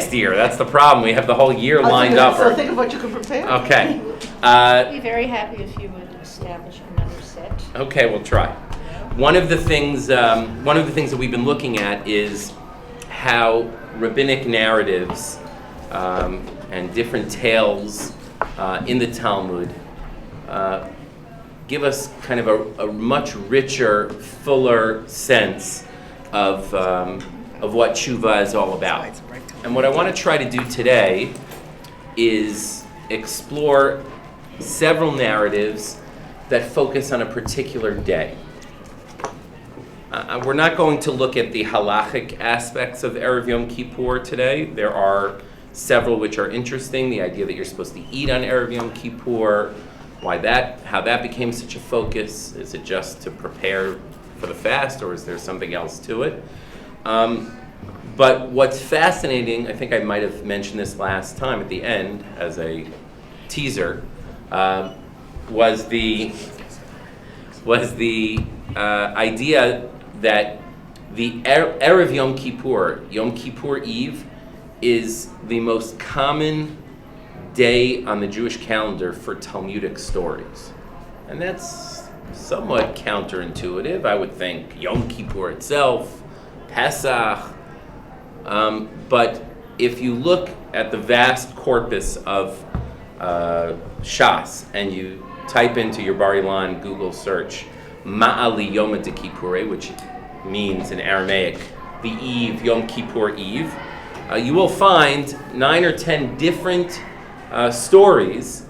next year. That's the problem. We have the whole year lined up. So think of what you can prepare. Okay. I'd be very happy if you would establish another set. Okay, we'll try. One of the things that we've been looking at is how rabbinic narratives and different tales in the Talmud give us kind of a much richer, fuller sense of what Teshuvah is all about. And what I want to try to do today is explore several narratives that focus on a particular day. We're not going to look at the halachic aspects of Erev Yom Kippur today. There are several which are interesting. The idea that you're supposed to eat on Erev Yom Kippur, how that became such a focus. Is it just to prepare for the fast, or is there something else to it? But what's fascinating, I think I might have mentioned this last time at the end as a teaser, was the idea that the Erev Yom Kippur Eve, is the most common day on the Jewish calendar for Talmudic stories. And that's somewhat counterintuitive. I would think Yom Kippur itself, Pesach, but if you look at the vast corpus of Shas and you type into your Bar Ilan Google search Ma'ali Yom Kippurei, which means in Aramaic the Eve, Yom Kippur Eve, you will find 9 or 10 different stories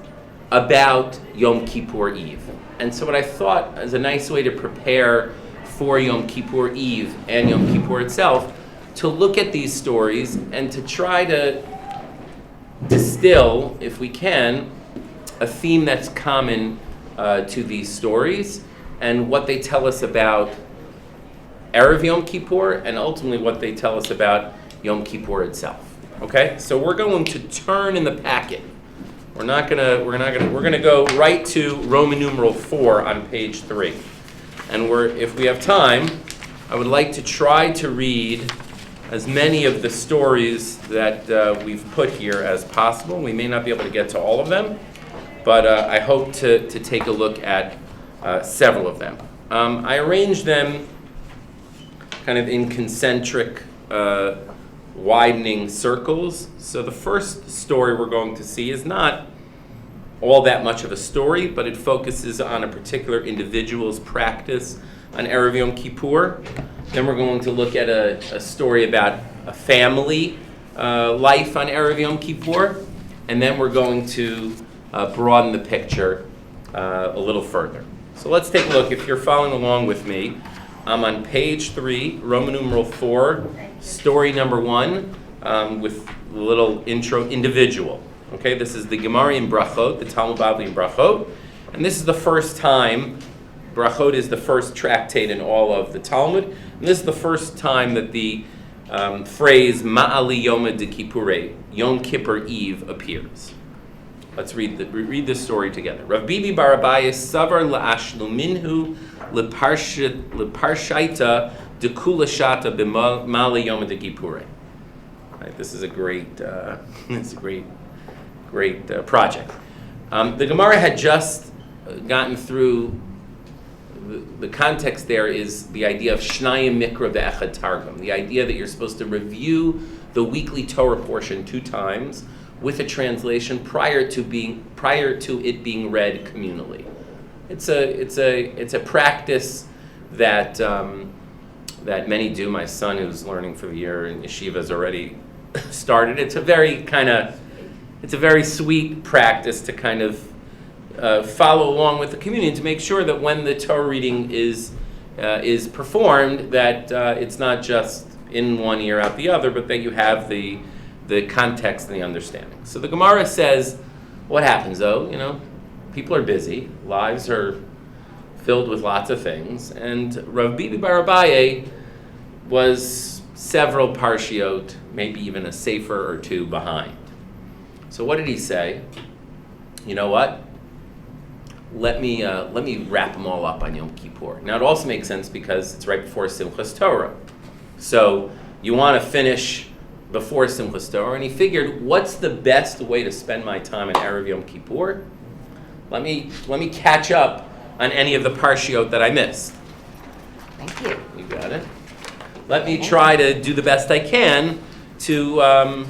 about Yom Kippur Eve. And so what I thought is a nice way to prepare for Yom Kippur Eve and Yom Kippur itself, to look at these stories and to try to distill, if we can, a theme that's common to these stories and what they tell us about Erev Yom Kippur and ultimately what they tell us about Yom Kippur itself. Okay, so we're going to turn in the packet. We're gonna go right to Roman numeral 4 on page 3, and if we have time, I would like to try to read as many of the stories that we've put here as possible. We may not be able to get to all of them, but I hope to take a look at several of them. I arranged them kind of in concentric, widening circles. So the first story we're going to see is not all that much of a story, but it focuses on a particular individual's practice on Erev Yom Kippur. Then we're going to look at a story about a family life on Erev Yom Kippur. And then we're going to broaden the picture a little further. So let's take a look. If you're following along with me, I'm on page 3, Roman numeral 4, story number 1, with a little intro, individual. Okay, this is the Gemara in Brachot, the Talmud Bavli in Brachot, and this is the first time, Brachot is the first tractate in all of the Talmud, and this is the first time that the phrase Ma'ali Yom Kippurei, Yom Kippur Eve, appears. Let's read this story together. Rav Bibi bar Abaye savar la'ashlu minhu leparshaita dekula shata b'mali Yom Kippurei. Right, this is a great, great project. The Gemara had just gotten through. The context there is the idea of Shnayim Mikra ve'echad Targum, the idea that you're supposed to review the weekly Torah portion 2 times with a translation prior to it being read communally. It's a practice that that many do. My son, who's learning for the year in yeshiva, has already started. It's a very sweet practice to kind of follow along with the community, to make sure that when the Torah reading is performed, that it's not just in one ear out the other, but that you have the context and the understanding. So the Gemara says, what happens though? People are busy, lives are filled with lots of things, and Rav Bibi bar Abaye was several parshiot, maybe even a sefer or 2 behind. So what did he say? You know what? Let me wrap them all up on Yom Kippur. Now it also makes sense because it's right before Simchas Torah. So you want to finish before Simchas Torah, and he figured, what's the best way to spend my time in Erev Yom Kippur? Let me catch up on any of the parshiot that I missed. Thank you. You got it. Let me try to do the best I can to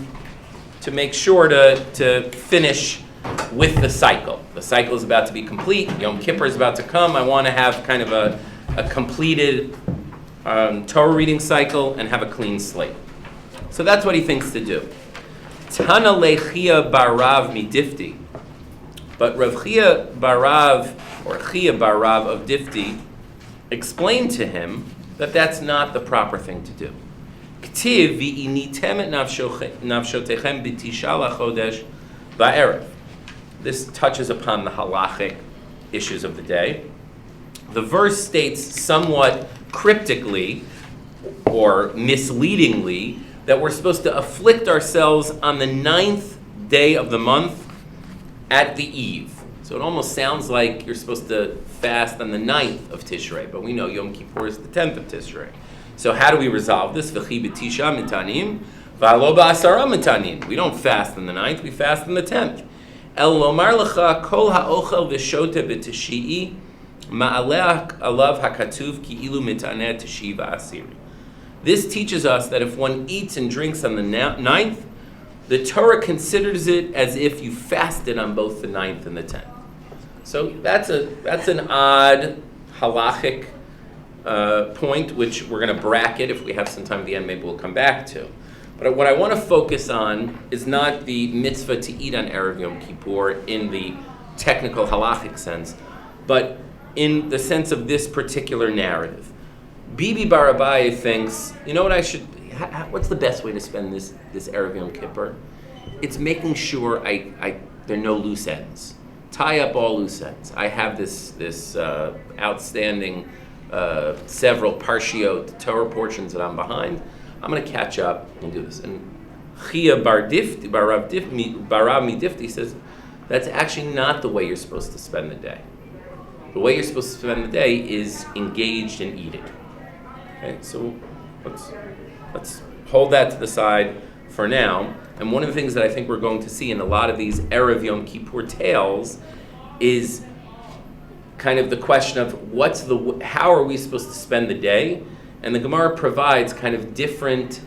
make sure to finish with the cycle. The cycle is about to be complete. Yom Kippur is about to come. I want to have kind of a completed Torah reading cycle and have a clean slate. So that's what he thinks to do. Tana lechia barav midifti. But Rav Chia barav, or Chia barav of Difti, explained to him that that's not the proper thing to do. K'tiv v'initem et nafshotechem b'tisha lachodesh ba'erev. This touches upon the halachic issues of the day. The verse states somewhat cryptically or misleadingly that we're supposed to afflict ourselves on the 9th day of the month at the eve. So it almost sounds like you're supposed to fast on the 9th of Tishrei, but we know Yom Kippur is the 10th of Tishrei. So how do we resolve this? V'chi b'tisha mitanim, v'alo ba'asara mitanim. We don't fast on the 9th, we fast on the 10th. El lomar lecha kol ha'ochel v'shote b'tishi'i ma'aleh alav hakatuv ki ilu mitaneh tishi'i v'asiri. This teaches us that if one eats and drinks on the 9th, the Torah considers it as if you fasted on both the 9th and the 10th. So that's an odd halachic point, which we're going to bracket. If we have some time at the end, maybe we'll come back to. But what I want to focus on is not the mitzvah to eat on Erev Yom Kippur in the technical halachic sense, but in the sense of this particular narrative. Bibi Bar Rabbi thinks, you know what what's the best way to spend this Erev Yom Kippur? It's making sure there are no loose ends. Tie up all loose ends. I have this outstanding several parshiot Torah portions that I'm behind. I'm going to catch up and do this. And Chia Barav Midifti says that's actually not the way you're supposed to spend the day. The way you're supposed to spend the day is engaged in eating. Okay, so let's hold that to the side for now. And one of the things that I think we're going to see in a lot of these Erev Yom Kippur tales is kind of the question of how are we supposed to spend the day? And the Gemara provides kind of different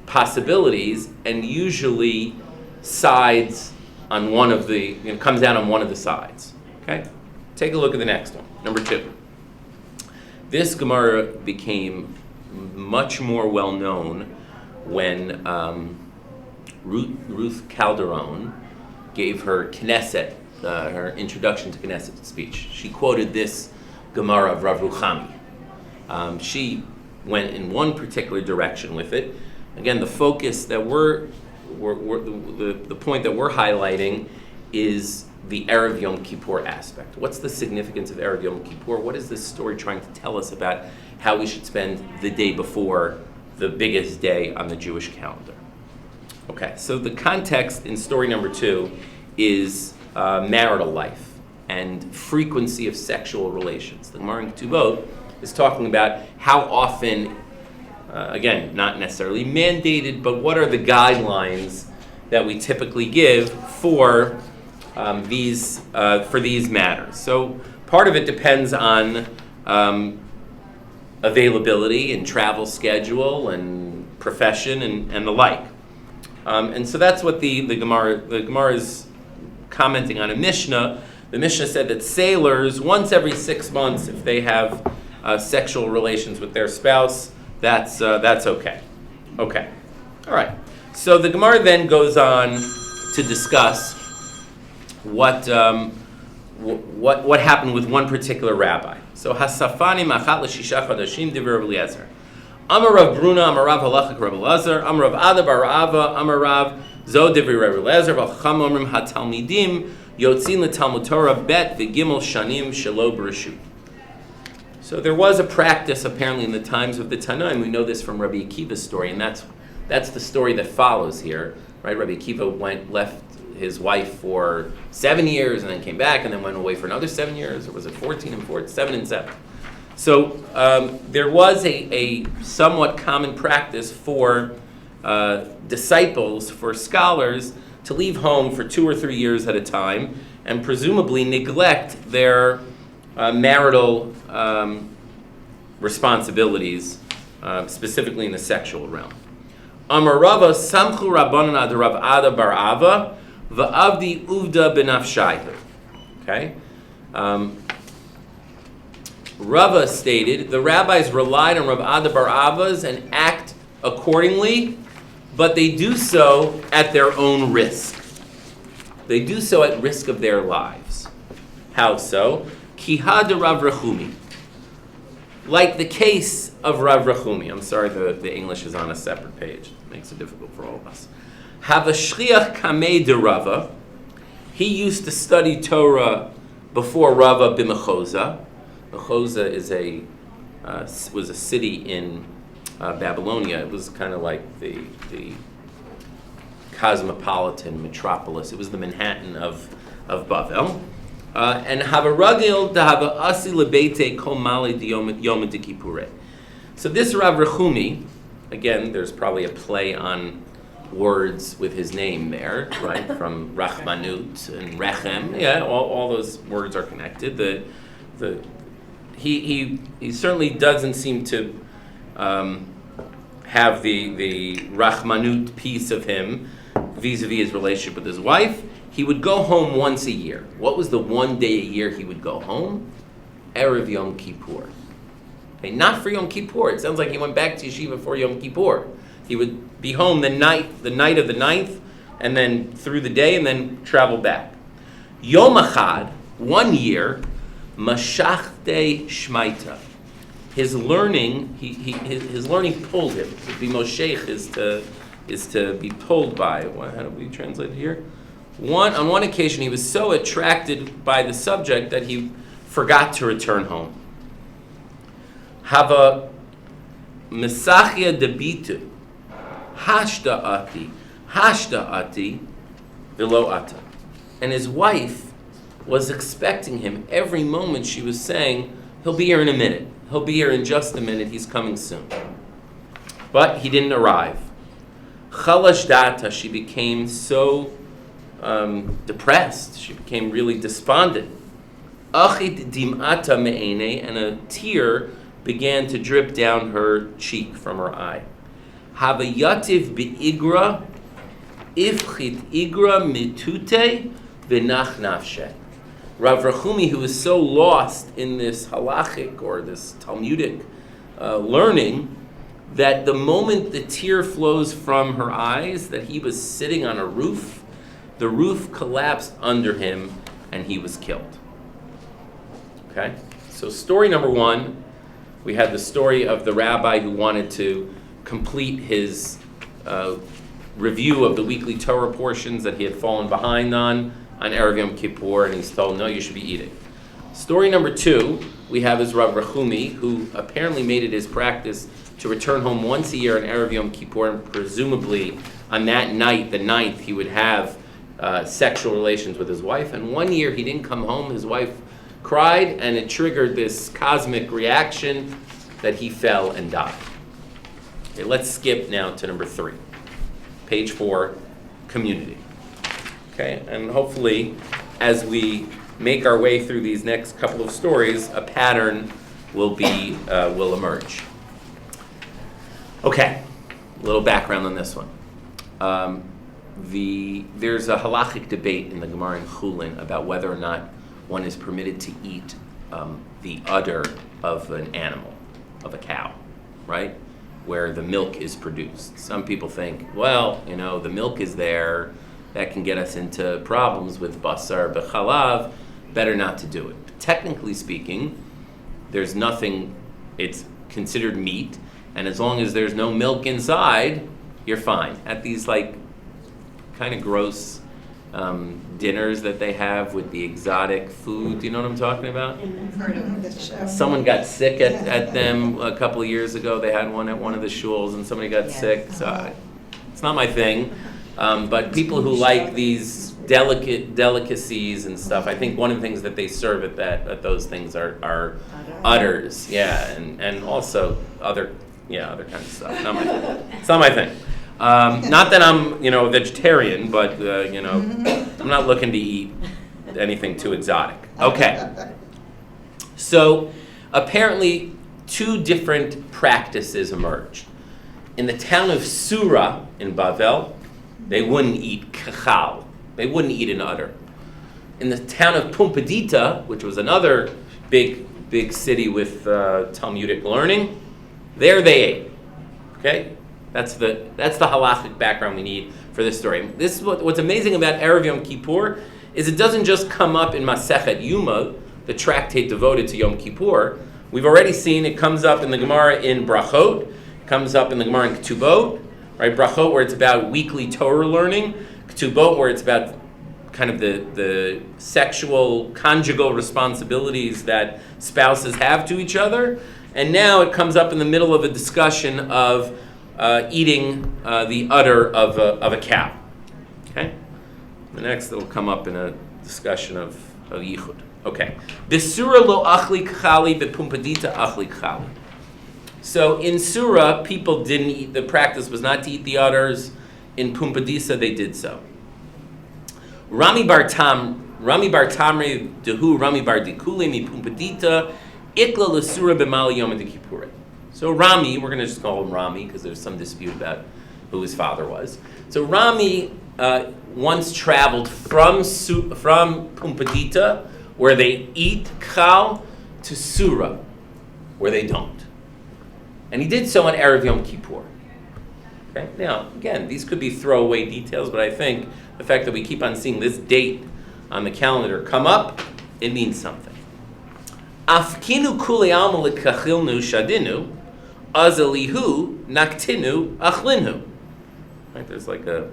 possibilities, and usually sides on one of the, comes down on one of the sides. Okay? Take a look at the next one, number 2. This Gemara became much more well known when Ruth Calderon gave her Knesset, her introduction to Knesset speech. She quoted this Gemara of Rav Ruchami. She went in one particular direction with it. Again, the focus that the point that we're highlighting is the Erev Yom Kippur aspect. What's the significance of Erev Yom Kippur? What is this story trying to tell us about how we should spend the day before the biggest day on the Jewish calendar? Okay, so the context in story number 2 is marital life and frequency of sexual relations. The Gemara in Ketubot is talking about how often, again, not necessarily mandated, but what are the guidelines that we typically give for these matters. So part of it depends on availability and travel schedule and profession and the like. And so that's what the Gemara is commenting on a Mishnah. The Mishnah said that sailors, once every 6 months, if they have sexual relations with their spouse, that's okay. Okay. All right. So the Gemara then goes on to discuss what happened with one particular rabbi. So Hasafani machat l'shisha chodashim divrei Rabbi Eliezer. Amar Rav Bruna, Amar Rav Halachik Rabbi Eliezer, Amar Rav Ada bar Rava, Amar Rav Zo divrei Rabbi Eliezer, v'chacham omrim hatalmidim yotzin l'talmud Torah bet v'gimel shanim shelo b'reshut. So there was a practice apparently in the times of the Tanaim. We know this from Rabbi Akiva's story, and that's the story that follows here, right? Rabbi Akiva left his wife for 7 years and then came back and then went away for another 7 years, or was it 14 and 4? 7 and 7. So there was a somewhat common practice for disciples, for scholars, to leave home for 2 or 3 years at a time and presumably neglect their marital responsibilities, specifically in the sexual realm. Amar Rava samchu rabbanan ad Rav Ada bar Ava va'avdi uvda benafshayhu. Okay? Rava stated, the rabbis relied on Rav Ada bar Ava's and act accordingly, but they do so at their own risk. They do so at risk of their lives. How so? Kiha de Rav Rechumi. Like the case of Rav Rechumi. I'm sorry, the English is on a separate page. It makes it difficult for all of us. Havashliach kamei de Rava. He used to study Torah before Rava b'Mechoza. Mechoza was a city in Babylonia. It was kind of like the cosmopolitan metropolis. It was the Manhattan of Bavel. And havaragil dahava asi lebeite kol mali yom de. So this Rav Rechumi, again, there's probably a play on words with his name there, right? From Rachmanut and Rechem. Yeah, all those words are connected. He certainly doesn't seem to have the Rachmanut piece of him vis-a-vis his relationship with his wife. He would go home once a year. What was the one day a year he would go home? Erev Yom Kippur. Okay, not for Yom Kippur. It sounds like he went back to yeshiva for Yom Kippur. He would be home the night of the 9th, and then through the day, and then travel back. Yom Achad, 1 year, Mashachte Shmaita. His learning, his learning pulled him. To be Mosheich is to be pulled by. How do we translate it here? On one occasion, he was so attracted by the subject that he forgot to return home. Hava Mesachia debitu, hashta ati, velo ata. And his wife was expecting him every moment. She was saying, he'll be here in a minute. He'll be here in just a minute. He's coming soon. But he didn't arrive. Chalash data, she became so depressed. She became really despondent. Achit dim'ata me'ene, and a tear began to drip down her cheek from her eye. Havayativ bi'igra, ifchit igra mitute v'nach nafshe. Rav Rechumi, who was so lost in this halachic or this Talmudic learning, that the moment the tear flows from her eyes, that he was sitting on a roof, the roof collapsed under him and he was killed. Okay? So story number 1, we had the story of the rabbi who wanted to complete his review of the weekly Torah portions that he had fallen behind on Erev Yom Kippur, and he's told, no, you should be eating. Story number 2, we have is Rav Rechumi, who apparently made it his practice to return home once a year on Erev Yom Kippur, and presumably on that night, the 9th, he would have sexual relations with his wife. And 1 year he didn't come home, his wife cried, and it triggered this cosmic reaction that he fell and died. Okay, let's skip now to number 3. Page 4, community. Okay, and hopefully, as we make our way through these next couple of stories, a pattern will emerge. Okay, a little background on this one. There's a halachic debate in the Gemara in Chulin about whether or not one is permitted to eat the udder of an animal, of a cow, right? Where the milk is produced. Some people think, well, the milk is there, that can get us into problems with basar b'chalav, better not to do it. But technically speaking, there's nothing, it's considered meat, and as long as there's no milk inside, you're fine. At these kind of gross dinners that they have with the exotic food, do you know what I'm talking about? Someone got sick at them a couple of years ago. They had one at one of the shuls, and somebody got sick. So it's not my thing. But people who like these delicacies and stuff, I think one of the things that they serve at those things are udders, and also other kinds of stuff. It's not my thing. Not that I'm, a vegetarian, but, I'm not looking to eat anything too exotic. Okay. So, apparently, two different practices emerged. In the town of Sura in Bavel, they wouldn't eat kachal. They wouldn't eat an udder. In the town of Pumbedita, which was another big city with Talmudic learning, there they ate. Okay? That's the halachic background we need for this story. This is what's amazing about Erev Yom Kippur is it doesn't just come up in Masechet Yuma, the tractate devoted to Yom Kippur. We've already seen it comes up in the Gemara in Brachot, it comes up in the Gemara in Ketubot, right? Brachot where it's about weekly Torah learning, Ketubot where it's about kind of the sexual conjugal responsibilities that spouses have to each other, and now it comes up in the middle of a discussion of eating the udder of a cow. Okay? The next it'll come up in a discussion of yichud. Okay. B'sura lo achli kchali, b'pumbedita achli kchali. So in Sura, people didn't eat. The practice was not to eat the udders. In Pumbedisa, they did so. Rami bar Tamri dehu Rami bar Dikule mi Pumbedita ikla l'sura b'mal yom Kippur. So Rami, we're going to just call him Rami because there's some dispute about who his father was. So Rami once traveled from Pumbedita, where they eat kchal, to Sura, where they don't. And he did so on Erev Yom Kippur. Okay? Now, again, these could be throwaway details, but I think the fact that we keep on seeing this date on the calendar come up, it means something. Afkinu kuli alma lekachilnu shadinu, azalihu naktinu achlinhu. Right? There's like a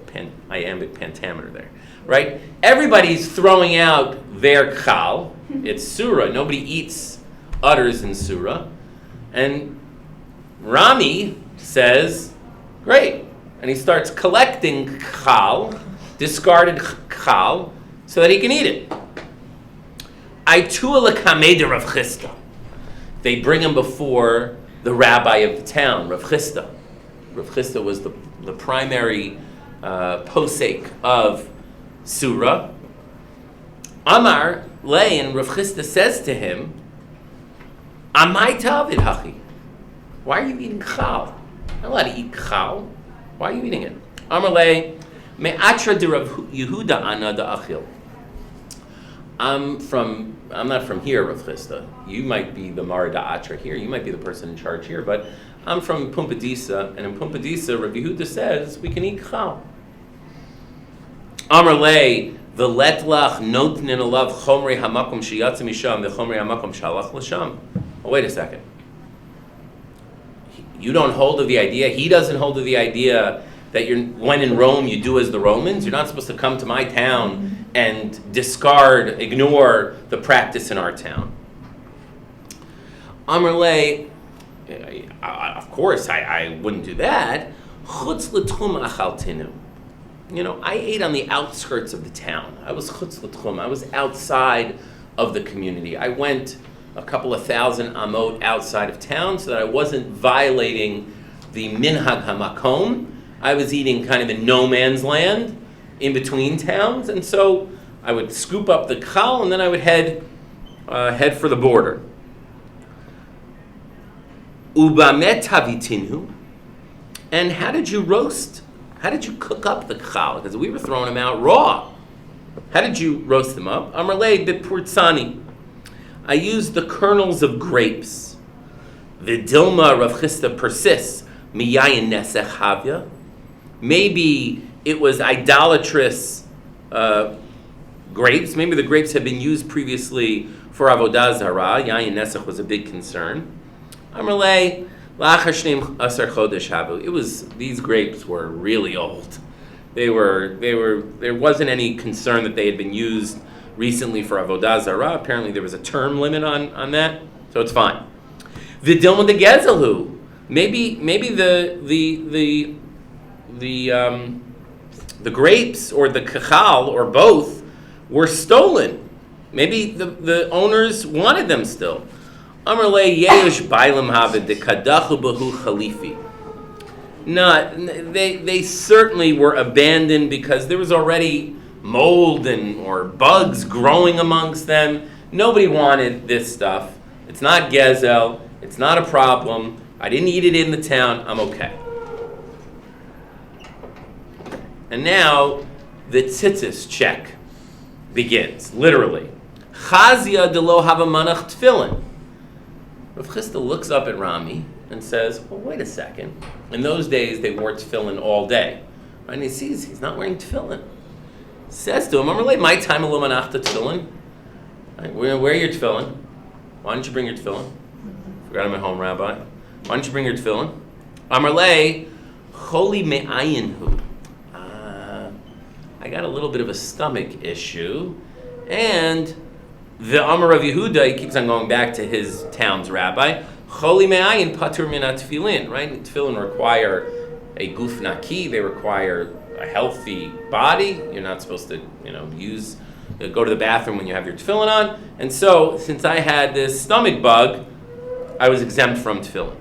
iambic pentameter there. Right? Everybody's throwing out their kchal. It's Surah. Nobody eats udders in Surah. And Rami says, great. And he starts collecting kchal, discarded kchal, so that he can eat it. Aitua l'kameda Rav Chisda. They bring him before the rabbi of the town, Rav Chisda. Rav Chisda was the primary posek of Surah. Amar lay, and Rav Chisda says to him, Amai tavid hachi. Why are you eating kchal? I'm not allowed to eat kchal. Why are you eating it? Amar lay, me'atra de Rav Yehuda ana da achil. I'm not from here, Rav Chisda. You might be the Mara Da'atra here. You might be the person in charge here, but I'm from Pumbedisa, and in Pumbedisa, Rav Yehuda says we can eat chal. Amar lei, v'letlach notnin alav chomrei hamakom sheyatz misham v'chomrei hamakom shalach l'sham. Oh, wait a second. You don't hold of the idea. He doesn't hold of the idea that when in Rome you do as the Romans. You're not supposed to come to my town and ignore the practice in our town. Amar lei, of course I wouldn't do that. Chutz l'tchum achaltinu. I ate on the outskirts of the town. I was chutz l'tchum. I was outside of the community. I went a couple of thousand amot outside of town so that I wasn't violating the minhag hamakom. I was eating kind of in no man's land in between towns, and so I would scoop up the kchal and then I would head for the border. Ubamet havitinu. And how did you cook up the kchal? Because we were throwing them out raw. How did you roast them up? Amarlei bipurtsani. I used the kernels of grapes. Vidilma Rav Chisda persists. Miyayin nesech havya. Maybe it was idolatrous grapes. Maybe the grapes had been used previously for avodah zarah. Yayin nesech was a big concern. Amarlei lachar shneim asar chodesh havu. These grapes were really old. There wasn't any concern that they had been used recently for avodah zarah. Apparently there was a term limit on that, so it's fine. Vidilma de gezelhu. Maybe the grapes or the kachal or both were stolen. Maybe the owners wanted them still. Amarle yesh bailam havid de kadachu bahu khalifi. They certainly were abandoned because there was already mold or bugs growing amongst them. Nobody wanted this stuff. It's not gezel. It's not a problem. I didn't eat it in the town. I'm okay. And now the tzitzis check begins, literally. Chazia de lo hava manach tefillin. Rav Chisda looks up at Rami and says, well, wait a second. In those days, they wore tefillin all day. Right? And he sees he's not wearing tefillin. Says to him, I'm related, my time lo manachta tefillin. Right? Where are your tefillin? Why don't you bring your tefillin? Forgot I'm at home, Rabbi. Why don't you bring your tefillin? Amarle, choli me'ayinhu. I got a little bit of a stomach issue. And the Amar of Yehuda, he keeps on going back to his town's rabbi. Choli me'ayin patur min tefillin, right? Tefillin require a guf naki. They require a healthy body. You're not supposed to, go to the bathroom when you have your tefillin on. And so, since I had this stomach bug, I was exempt from tefillin.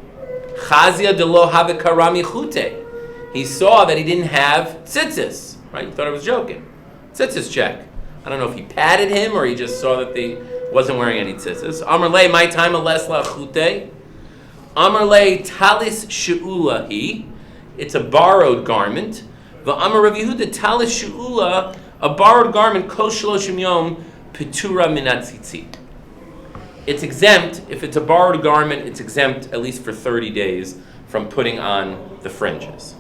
Chazia de lo have karami chute. He saw that he didn't have tzitzis. Right? He thought I was joking. Tzitzis check. I don't know if he patted him or he just saw that he wasn't wearing any tzitzis. Amar le, my time a lesla chute. Amar le, talis she'ula hi. It's a borrowed garment. The Amar Rav Yehuda, talis she'ula, a borrowed garment, kol shloshim yom, petura minat tzitzit. It's exempt, if it's a borrowed garment, it's exempt at least for 30 days from putting on the fringes.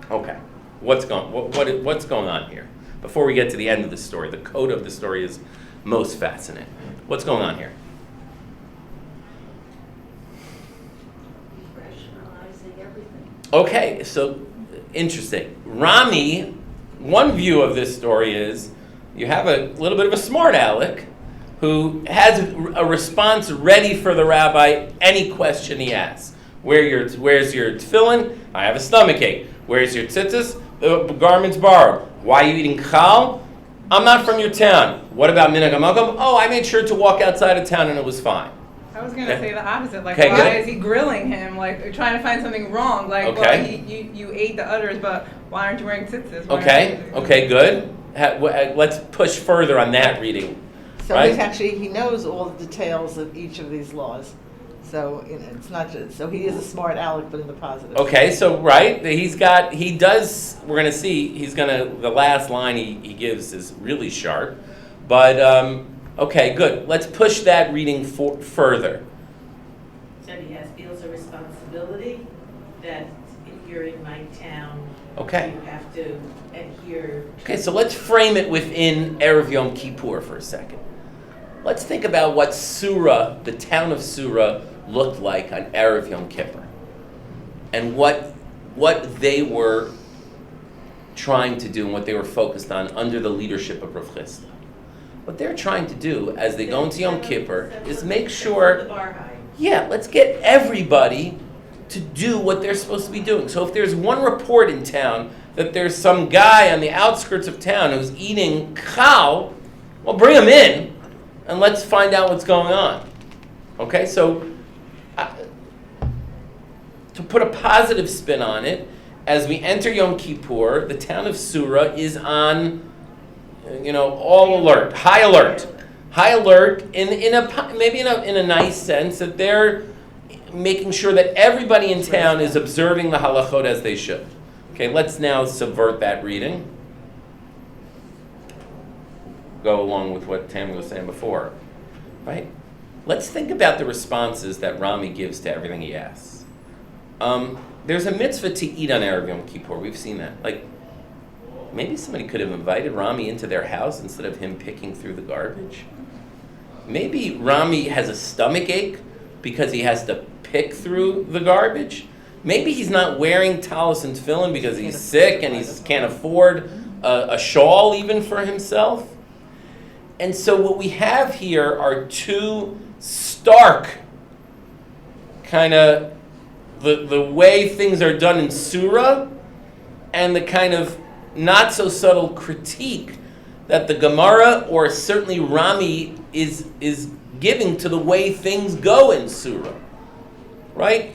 Okay. What's going on here? Before we get to the end of the story, the code of the story is most fascinating. What's going on here? Rationalizing everything. Okay, so interesting. Rami, one view of this story is you have a little bit of a smart aleck who has a response ready for the rabbi any question he asks. Where's your tefillin? I have a stomach ache. Where's your tzitzis? The garment's borrowed. Why are you eating chal? I'm not from your town. What about minhag hamakom? Oh, I made sure to walk outside of town and it was fine. I was going to say the opposite. Like, Okay, why good. is he grilling him? Like, trying to find something wrong. Like, Okay. well, you ate the udders, but why aren't you wearing tzitzis? Okay, good. Let's push further on that reading. So Right? he knows all the details of each of these laws. So it's not just, so he is a smart aleck, but in the positive. Okay, so right, we're going to see, the last line he gives is really sharp. But, okay, good. Let's push that reading further. So he feels a responsibility that if you're in my town, Okay. you have to adhere. Okay, so let's frame it within Erev Yom Kippur for a second. Let's think about what Surah, the town of Surah, looked like on Erev Yom Kippur, and what they were trying to do and what they were focused on under the leadership of Rav Chisda. What they're trying to do as they go into Yom Kippur is make sure, let's get everybody to do what they're supposed to be doing. So if there's one report in town that there's some guy on the outskirts of town who's eating cow, well, bring him in and let's find out what's going on. Okay, so to put a positive spin on it, as we enter Yom Kippur, the town of Surah is on, all alert, high alert, in a nice sense that they're making sure that everybody in town is observing the halachot as they should. Okay, let's now subvert that reading. Go along with what Tammy was saying before, right? Let's think about the responses that Rami gives to everything he asks. There's a mitzvah to eat on Erev Yom Kippur. We've seen that. Like, maybe somebody could have invited Rami into their house instead of him picking through the garbage. Maybe Rami has a stomach ache because he has to pick through the garbage. Maybe he's not wearing talis and tefillin because he's sick and he can't afford a shawl even for himself. And so what we have here are two stark kind of the way things are done in Surah and the kind of not so subtle critique that the Gemara or certainly Rami is giving to the way things go in Surah, right?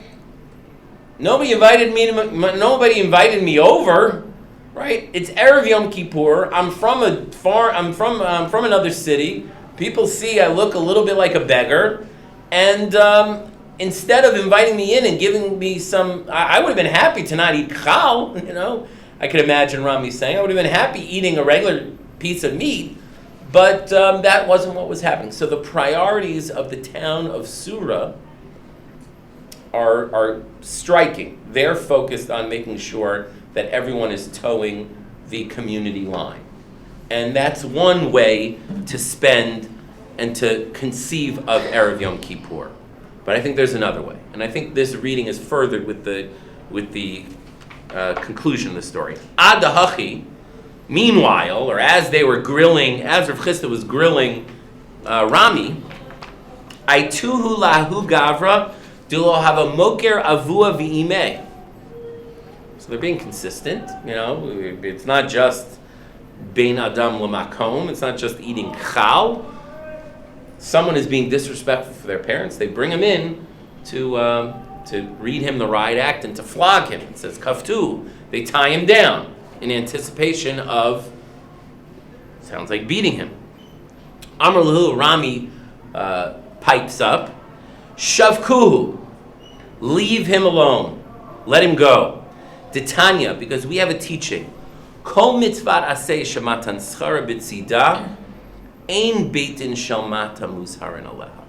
Nobody invited me over, right? It's Erev Yom Kippur. I'm from another city. People see I look a little bit like a beggar, and instead of inviting me in and giving me some, I would have been happy to not eat chal. I could imagine Rami saying I would have been happy eating a regular piece of meat, but that wasn't what was happening. So the priorities of the town of Surah are striking. They're focused on making sure that everyone is towing the community line. And that's one way to spend and to conceive of Erev Yom Kippur. But I think there's another way. And I think this reading is furthered with the conclusion of the story. Ad hachi, meanwhile, or as they were grilling, as Rav Chisda was grilling Rami, Aituhu lahu gavra dulo have a moker avua v'imeh. So they're being consistent. It's not just bein adam l'makom. It's not just eating chal. Someone is being disrespectful for their parents. They bring him in to read him the riot act and to flog him. It says kaftu. They tie him down in anticipation of, sounds like beating him. Amar lahu, Rami pipes up. Shavkuhu, leave him alone. Let him go. Titania, because we have a teaching. Kol mitzvat aseh shematan schara b'tzida, ein beitin shalmata muzharin aleha.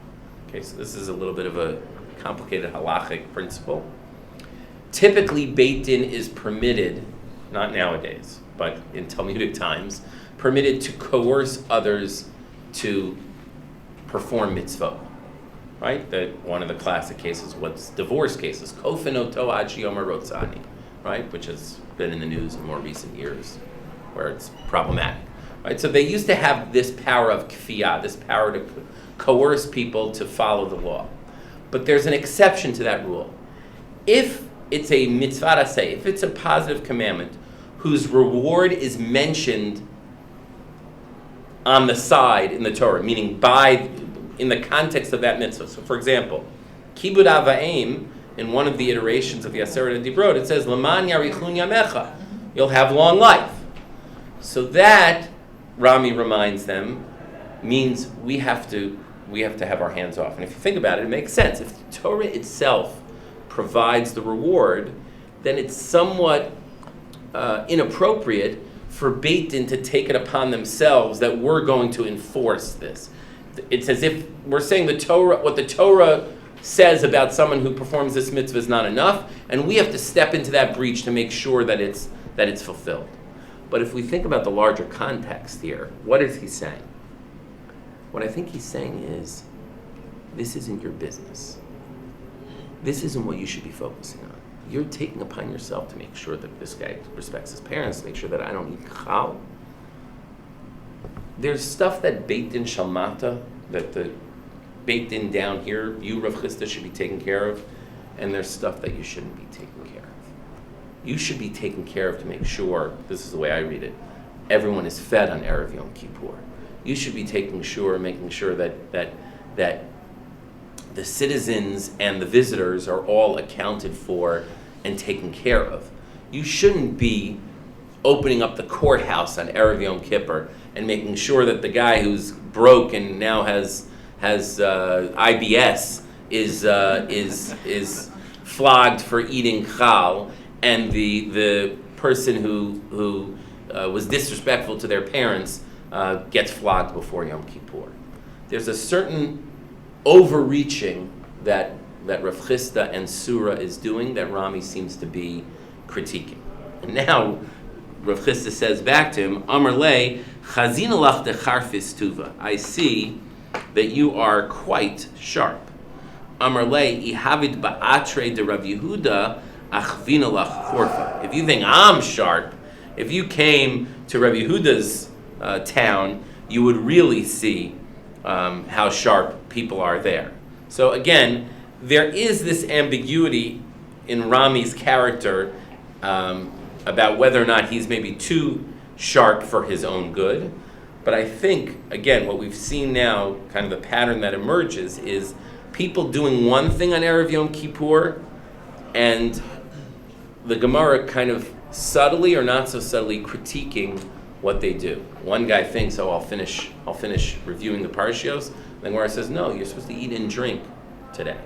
Okay, so this is a little bit of a complicated halachic principle. Typically, beitin is permitted, not nowadays, but in Talmudic times, permitted to coerce others to perform mitzvot. Right? That one of the classic cases was divorce cases. Kofen oto ad sheyomer rotzani. Right? Which has been in the news in more recent years, where it's problematic. Right? So they used to have this power of kfiyah, this power to coerce people to follow the law. But there's an exception to that rule. If it's a mitzvah aseh, if it's a positive commandment, whose reward is mentioned on the side in the Torah, meaning in the context of that mitzvah. So, for example, Kibud Avayim, in one of the iterations of Yaseret Dibrot, it says, Laman Yarichun Yamecha, you'll have long life. So that, Rami reminds them, means we have to have our hands off. And if you think about it, it makes sense. If the Torah itself provides the reward, then it's somewhat inappropriate for Beit Din to take it upon themselves that we're going to enforce this. It's as if we're saying what the Torah says about someone who performs this mitzvah is not enough, and we have to step into that breach to make sure that it's fulfilled. But if we think about the larger context here, what is he saying? What I think he's saying is, this isn't your business. This isn't what you should be focusing on. You're taking upon yourself to make sure that this guy respects his parents, to make sure that I don't eat chal. There's stuff that Beit Din Shalmata, that the Beit Din down here, you, Rav Chisda, should be taking care of, and there's stuff that you shouldn't be taking care of. You should be taken care of to make sure, this is the way I read it, everyone is fed on Erev Yom Kippur. You should be making sure that the citizens and the visitors are all accounted for and taken care of. You shouldn't be opening up the courthouse on Erev Yom Kippur and making sure that the guy who's broke and now has IBS is flogged for eating chal, and the person who was disrespectful to their parents gets flogged before Yom Kippur. There's a certain overreaching that Rav Chisda and Surah is doing that Rami seems to be critiquing. And now Rav Chisda says back to him, Amar le, Chazina lach decharfis tuva. I see that you are quite sharp. Amar le, ihavid ba'atre de Rav Yehuda, achvina lach chorfa. If you think I'm sharp, if you came to Rav Yehuda's town, you would really see how sharp people are there. So again, there is this ambiguity in Rami's character about whether or not he's maybe too sharp for his own good. But I think, again, what we've seen now, kind of the pattern that emerges, is people doing one thing on Erev Yom Kippur and the Gemara kind of subtly or not so subtly critiquing what they do. One guy thinks, I'll finish reviewing the parshios. The Gemara says, no, you're supposed to eat and drink today.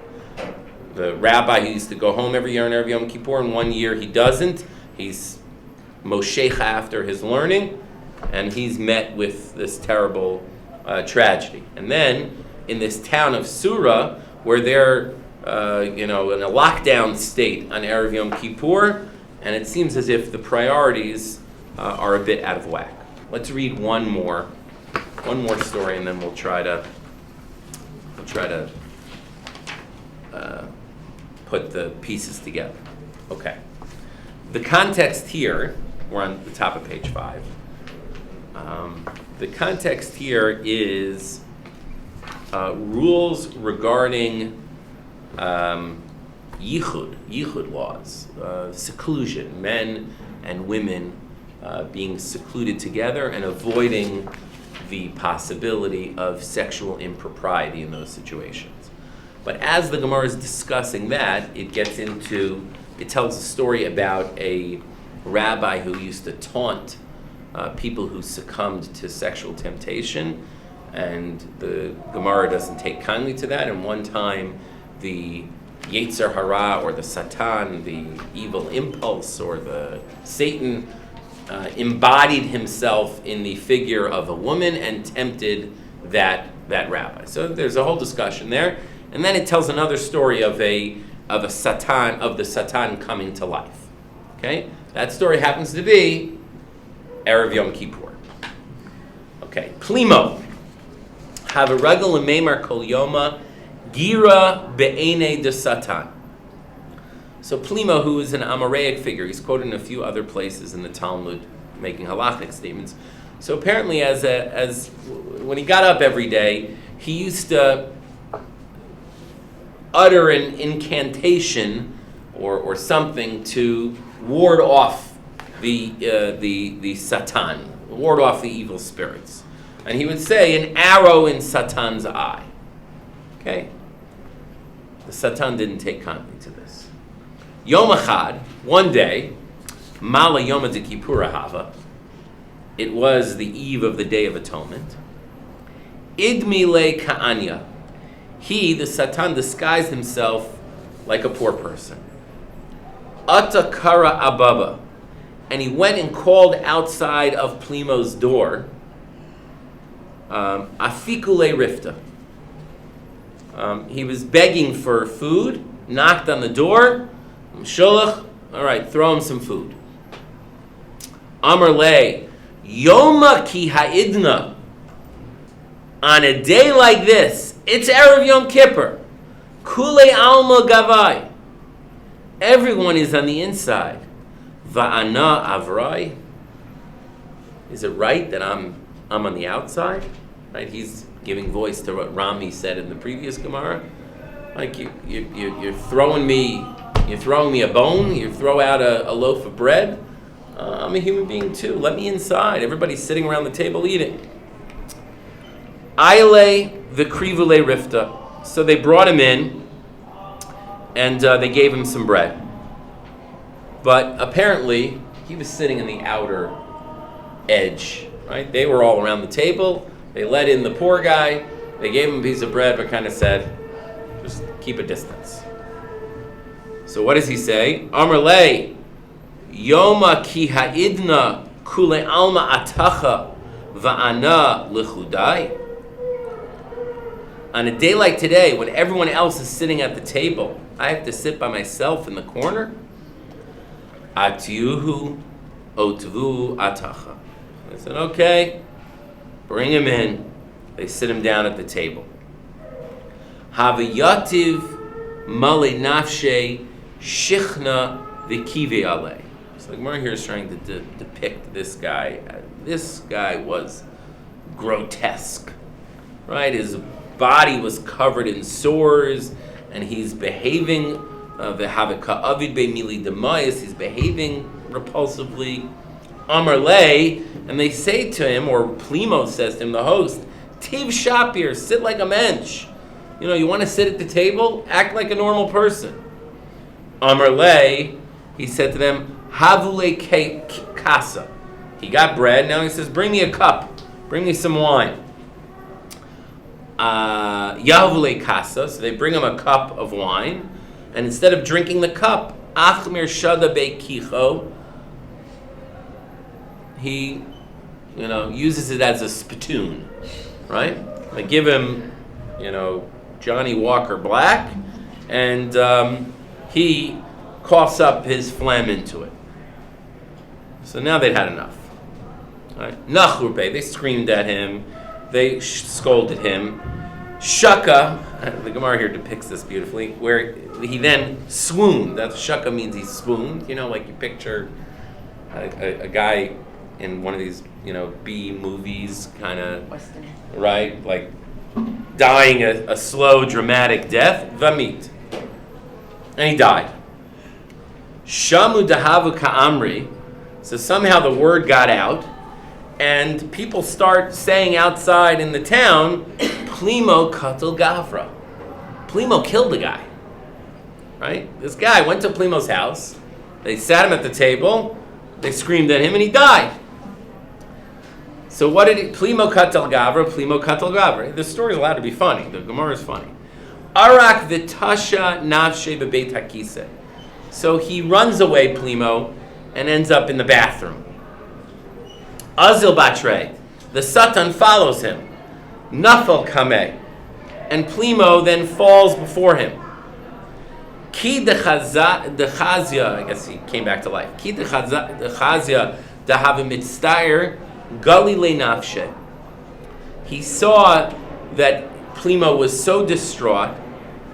The rabbi, he used to go home every year on Erev Yom Kippur, and 1 year he doesn't. He's Moshecha after his learning, and he's met with this terrible tragedy. And then, in this town of Surah, where they're in a lockdown state on Erev Yom Kippur, and it seems as if the priorities are a bit out of whack. Let's read one more story, and then we'll try to put the pieces together. Okay. The context here, we're on the top of page 5. The context here is rules regarding yichud laws, seclusion, men and women being secluded together and avoiding the possibility of sexual impropriety in those situations. But as the Gemara is discussing that, it tells a story about a rabbi who used to taunt people who succumbed to sexual temptation, and the Gemara doesn't take kindly to that. And one time, the Yetzer Hara, or the Satan, the evil impulse, or the Satan, embodied himself in the figure of a woman and tempted that rabbi. So there's a whole discussion there. And then it tells another story of the Satan coming to life. Okay? That story happens to be Erev Yom Kippur. Okay. Plimo. Have a regal meimar kol yoma gira be'ene de Satan. So Plimo, who is an Amoraic figure, he's quoted in a few other places in the Talmud making halachic statements. So apparently, as when he got up every day, he used to utter an incantation or something to ward off the Satan, ward off the evil spirits. And he would say, an arrow in Satan's eye. Okay? The Satan didn't take kindly to this. Yom Echad, one day, Mala Yom de Kippur Hava, it was the eve of the Day of Atonement. Idmile Ka'anya, he, the Satan, disguised himself like a poor person. Ata Kara Ababa, and he went and called outside of Plimo's door, Afikule Rifta. He was begging for food, knocked on the door, Sholach, all right, throw him some food. Amar Le, Yoma ki ha'idna, on a day like this, it's Erev Yom Kippur, Kule Alma Gavai, everyone is on the inside. Va'ana Avrai, is it right that I'm on the outside? Right? He's giving voice to what Rami said in the previous Gemara. Like you're throwing me a bone. You throw out a loaf of bread. I'm a human being too. Let me inside. Everybody's sitting around the table eating. Aile the krivule rifta. So they brought him in, and they gave him some bread. But apparently he was sitting in the outer edge. Right? They were all around the table. They let in the poor guy. They gave him a piece of bread, but kind of said, just keep a distance. So what does he say? Amar Le, Yoma ki ha'idna kule alma atacha va'ana l'chudai. On a day like today, when everyone else is sitting at the table, I have to sit by myself in the corner. Atiuhu otvu atacha. I said, okay. Bring him in. They sit him down at the table. Havayativ male nafshe shichna v'kive ale. So the Gemara here is trying to depict this guy. This guy was grotesque, right? His body was covered in sores, and he's behaving v'havika avid be'mili demayis. He's behaving repulsively. Amar Le, and they say to him, or Plimo says to him, the host, Tiv Shapir, sit like a mensch. You want to sit at the table? Act like a normal person. Amar Le, he said to them, Havule kasa. He got bread, now he says, bring me a cup, bring me some wine. Yahavule kasa, so they bring him a cup of wine, and instead of drinking the cup, Achmir shada bekicho, he, uses it as a spittoon, right? They give him, Johnny Walker Black, and he coughs up his phlegm into it. So now they'd had enough. Right? Nachurbe, they screamed at him, they scolded him. Shaka, the Gemara here depicts this beautifully, where he then swooned. That shaka means he swooned. Like you picture a guy in one of these, B movies, kind of, right? Like dying a slow, dramatic death. Vamit. And he died. Shamu dahavu ka'amri. So somehow the word got out, and people start saying outside in the town, Plimo katal gavra. Plimo killed the guy. Right? This guy went to Plimo's house. They sat him at the table. They screamed at him, and he died. So what did he? Plimo katal gavra. Plimo katal gavra. The story is allowed to be funny. The Gemara is funny. Arak v'tasha nafshe bebeit hakise. So he runs away, Plimo, and ends up in the bathroom. Azil batre, the Satan follows him. Nafal kameh, and Plimo then falls before him. Ki dechazia, I guess he came back to life. Ki dechazia dahavi mitztayer gali le nafshe. He saw that Plimo was so distraught,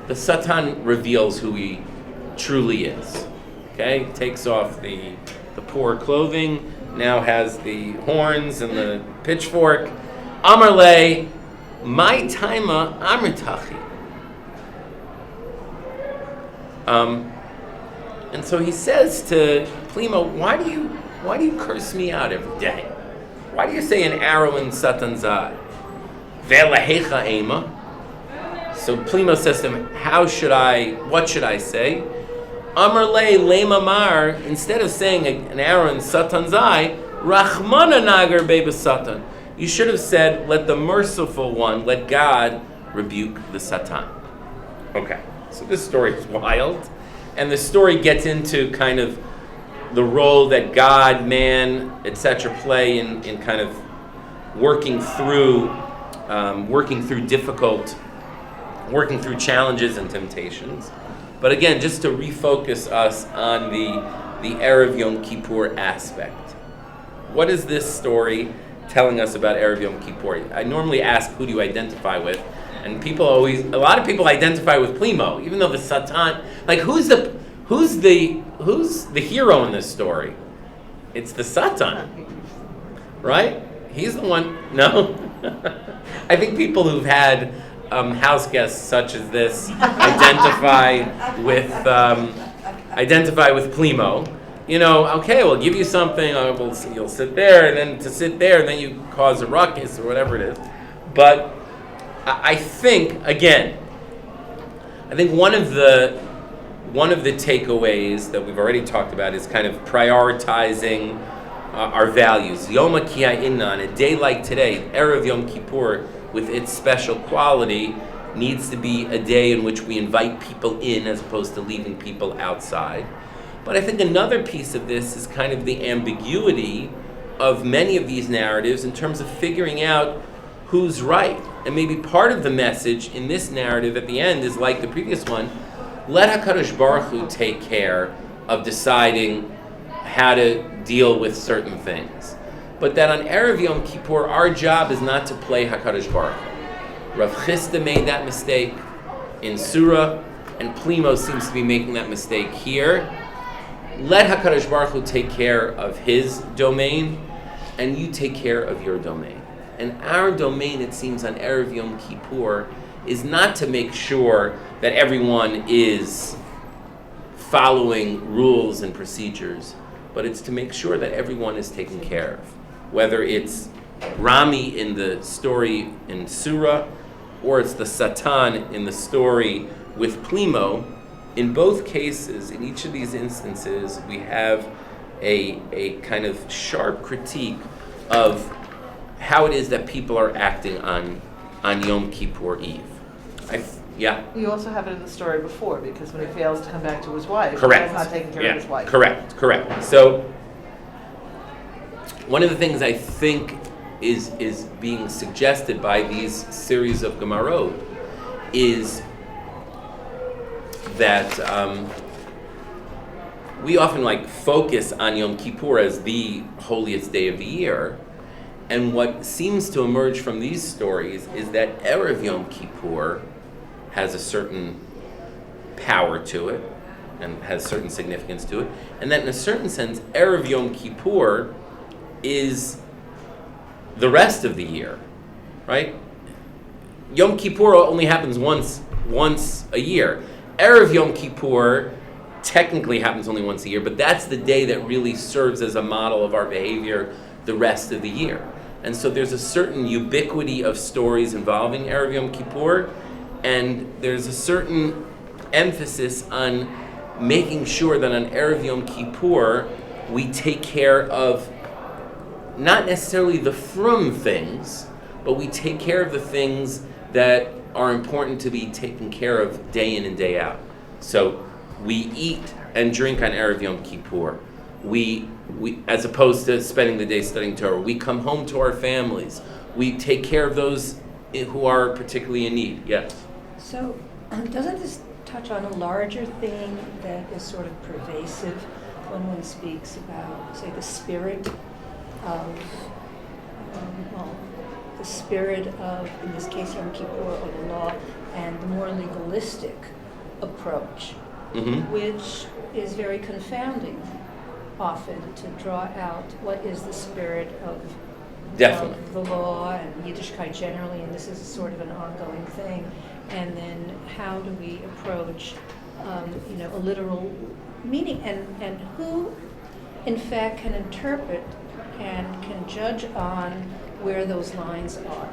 the Satan reveals who he truly is. Okay, takes off the poor clothing, now has the horns and the pitchfork. Amar le, my taima amritachi. And so he says to Plimo, why do you curse me out every day? Why do you say an arrow in Satan's eye? Ve'lahecha ema. So Plimo says to him, what should I say? Amar le lemamar, instead of saying an arrow in Satan's eye, Rachmana nagar beba Satan. You should have said, let the merciful one, let God rebuke the Satan. Okay, so this story is wild. And the story gets into kind of the role that God, man, etc. play in kind of working through challenges and temptations. But again, just to refocus us on the Erev Yom Kippur aspect. What is this story telling us about Erev Yom Kippur? I normally ask, who do you identify with? And a lot of people identify with Plimo, even though the Satan, like who's the hero in this story? It's the Satan, right? He's the one. No, I think people who've had house guests such as this identify with Plimo. Okay, we'll give you something. You'll sit there, and then to sit there, and then you cause a ruckus or whatever it is. But I think one of the takeaways that we've already talked about is kind of prioritizing our values. Yom HaKiya'inna, on a day like today, Erev Yom Kippur, with its special quality, needs to be a day in which we invite people in as opposed to leaving people outside. But I think another piece of this is kind of the ambiguity of many of these narratives in terms of figuring out who's right. And maybe part of the message in this narrative at the end is like the previous one, let HaKadosh Baruch Hu take care of deciding how to deal with certain things. But that on Erev Yom Kippur, our job is not to play HaKadosh Baruch Hu. Rav Chisda made that mistake in Surah, and Plimo seems to be making that mistake here. Let HaKadosh Baruch Hu take care of his domain, and you take care of your domain. And our domain, it seems, on Erev Yom Kippur is not to make sure that everyone is following rules and procedures, but it's to make sure that everyone is taken care of. Whether it's Rami in the story in Surah, or it's the Satan in the story with Plimo, in both cases, in each of these instances, we have a kind of sharp critique of how it is that people are acting on Yom Kippur Eve. Yeah. You also have it in the story before, because when he fails to come back to his wife, Correct. he's not taking care of his wife. Correct. So, one of the things I think is being suggested by these series of Gemarot is that we often focus on Yom Kippur as the holiest day of the year, and what seems to emerge from these stories is that Erev Yom Kippur has a certain power to it and has certain significance to it, and that in a certain sense, Erev Yom Kippur is the rest of the year, right? Yom Kippur only happens once a year. Erev Yom Kippur technically happens only once a year, but that's the day that really serves as a model of our behavior the rest of the year. And so there's a certain ubiquity of stories involving Erev Yom Kippur, and there's a certain emphasis on making sure that on Erev Yom Kippur we take care of not necessarily the frum things, but we take care of the things that are important to be taken care of day in and day out. So we eat and drink on Erev Yom Kippur. We as opposed to spending the day studying Torah, we come home to our families. We take care of those who are particularly in need. Yes. So, doesn't this touch on a larger theme that is sort of pervasive when one speaks about, say, the spirit of, the spirit of, in this case, Yom Kippur or the law, and the more legalistic approach, which is very confounding often to draw out what is the spirit of the law and Yiddishkeit generally, and this is sort of an ongoing thing. And then how do we approach, a literal meaning, and who, in fact, can interpret and can judge on where those lines are.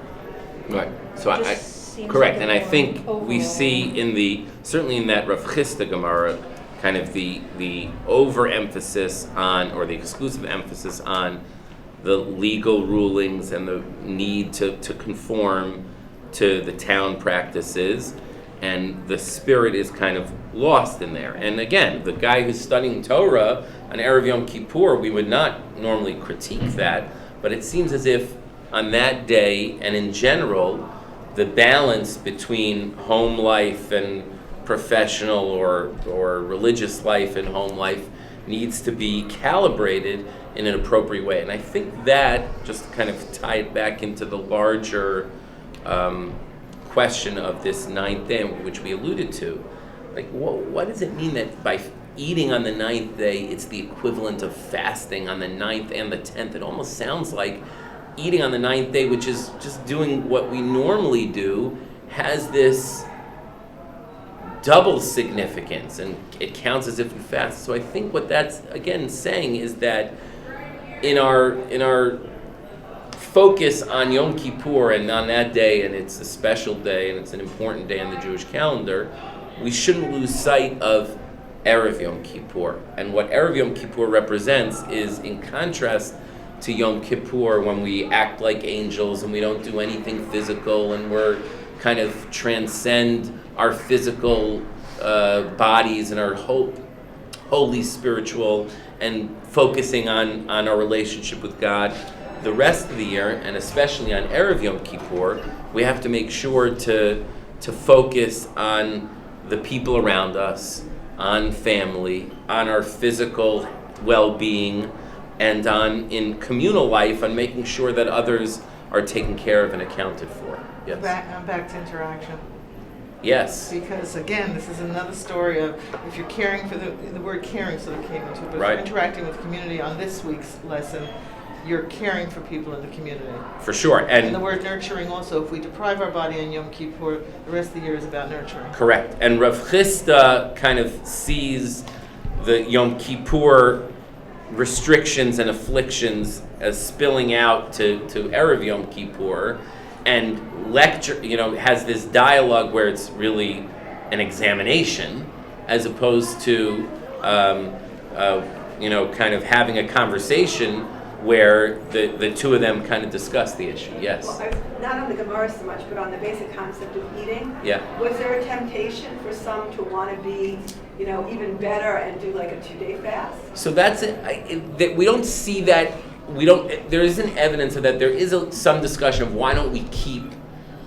Right. So correct, and I think we see certainly in that Rav Chisda Gemara, kind of the overemphasis on, or the exclusive emphasis on, the legal rulings and the need to conform to the town practices, and the spirit is kind of lost in there. And again, the guy who's studying Torah on Erev Yom Kippur, we would not normally critique that, but it seems as if on that day and in general, the balance between home life and professional or religious life and home life needs to be calibrated in an appropriate way. And I think that, just to kind of tie it back into the larger question of this ninth day, which we alluded to, what does it mean that by eating on the ninth day, it's the equivalent of fasting on the ninth and the 10th? It almost sounds like eating on the ninth day, which is just doing what we normally do, has this double significance, and it counts as if we fast. So I think what that's again saying is that in our focus on Yom Kippur and on that day, and it's a special day and it's an important day in the Jewish calendar, we shouldn't lose sight of Erev Yom Kippur. And what Erev Yom Kippur represents is, in contrast to Yom Kippur, when we act like angels and we don't do anything physical and we're kind of transcend our physical bodies and our holy spiritual and focusing on our relationship with God. The rest of the year, and especially on Erev Yom Kippur, we have to make sure to focus on the people around us, on family, on our physical well-being, and in communal life, on making sure that others are taken care of and accounted for. Yes. Back to interaction. Yes. Because again, this is another story of, if you're caring for the word caring sort of came into it, but Right. if you're interacting with community on this week's lesson, you're caring for people in the community. For sure. And the word nurturing also, if we deprive our body on Yom Kippur, the rest of the year is about nurturing. Correct. And Rav Chisda kind of sees the Yom Kippur restrictions and afflictions as spilling out to Erev Yom Kippur, and has this dialogue where it's really an examination as opposed to kind of having a conversation where the two of them kind of discuss the issue. Yes. Well, not on the Gemara so much, but on the basic concept of eating. Yeah. Was there a temptation for some to want to be, even better and do like a 2-day fast? So that's it. That we don't see that. There isn't evidence of that. There is some discussion of why don't we keep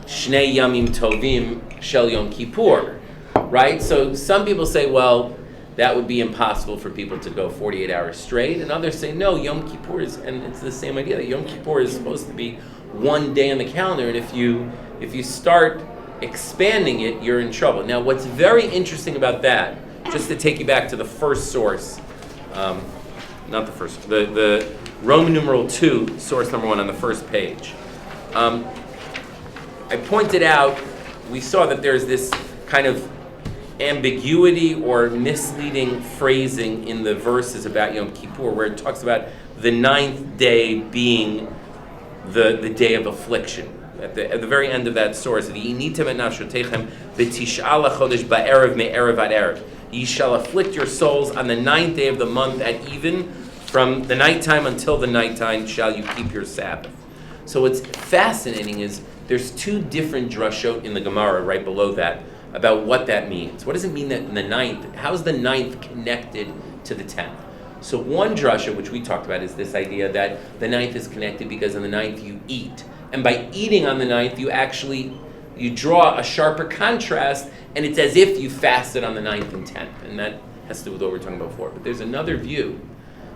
Shnei Yamim Tovim Shel Yom Kippur, right? So some people say, well, that would be impossible for people to go 48 hours straight, and others say, no, Yom Kippur is, and it's the same idea, that Yom Kippur is supposed to be one day on the calendar, and if you start expanding it, you're in trouble. Now, what's very interesting about that, just to take you back to the first source, not the first, the Roman numeral 2, source number 1 on the first page. I pointed out, we saw that there's this kind of ambiguity or misleading phrasing in the verses about Yom Kippur, where it talks about the 9th day being the day of affliction. At the very end of that source, ye shall afflict your souls on the 9th day of the month at even, from the nighttime until the nighttime shall you keep your Sabbath. So what's fascinating is there's 2 different drashot in the Gemara right below that about what that means. What does it mean that in the 9th, how is the 9th connected to the 10th? So one drasha, which we talked about, is this idea that the 9th is connected because on the 9th you eat. And by eating on the 9th, you draw a sharper contrast, and it's as if you fasted on the 9th and 10th. And that has to do with what we were talking about before. But there's another view,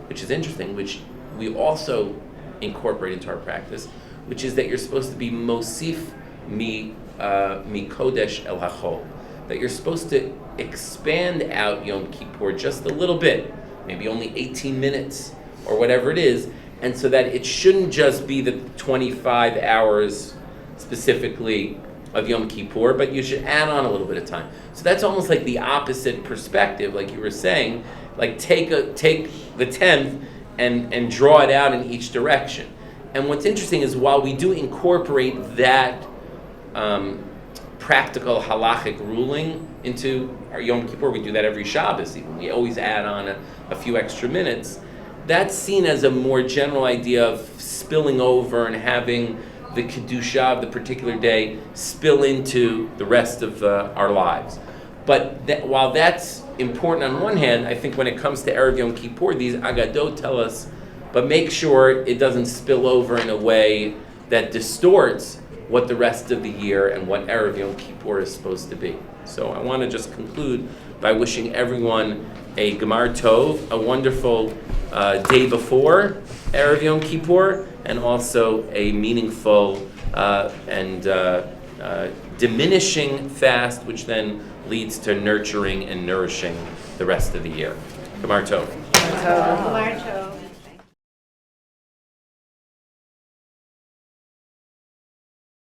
which is interesting, which we also incorporate into our practice, which is that you're supposed to be mosif mi kodesh el hachol, that you're supposed to expand out Yom Kippur just a little bit, maybe only 18 minutes or whatever it is, and so that it shouldn't just be the 25 hours specifically of Yom Kippur, but you should add on a little bit of time. So that's almost like the opposite perspective, like you were saying, like take the 10th and draw it out in each direction. And what's interesting is while we do incorporate that practical halachic ruling into our Yom Kippur, we do that every Shabbos even. We always add on a few extra minutes. That's seen as a more general idea of spilling over and having the Kedusha of the particular day spill into the rest of our lives. But while that's important on one hand, I think when it comes to Erev Yom Kippur, these Agadot tell us, but make sure it doesn't spill over in a way that distorts what the rest of the year and what Erev Yom Kippur is supposed to be. So I want to just conclude by wishing everyone a Gemar Tov, a wonderful day before Erev Yom Kippur, and also a meaningful and diminishing fast, which then leads to nurturing and nourishing the rest of the year. Gemar Tov. Gemar Tov.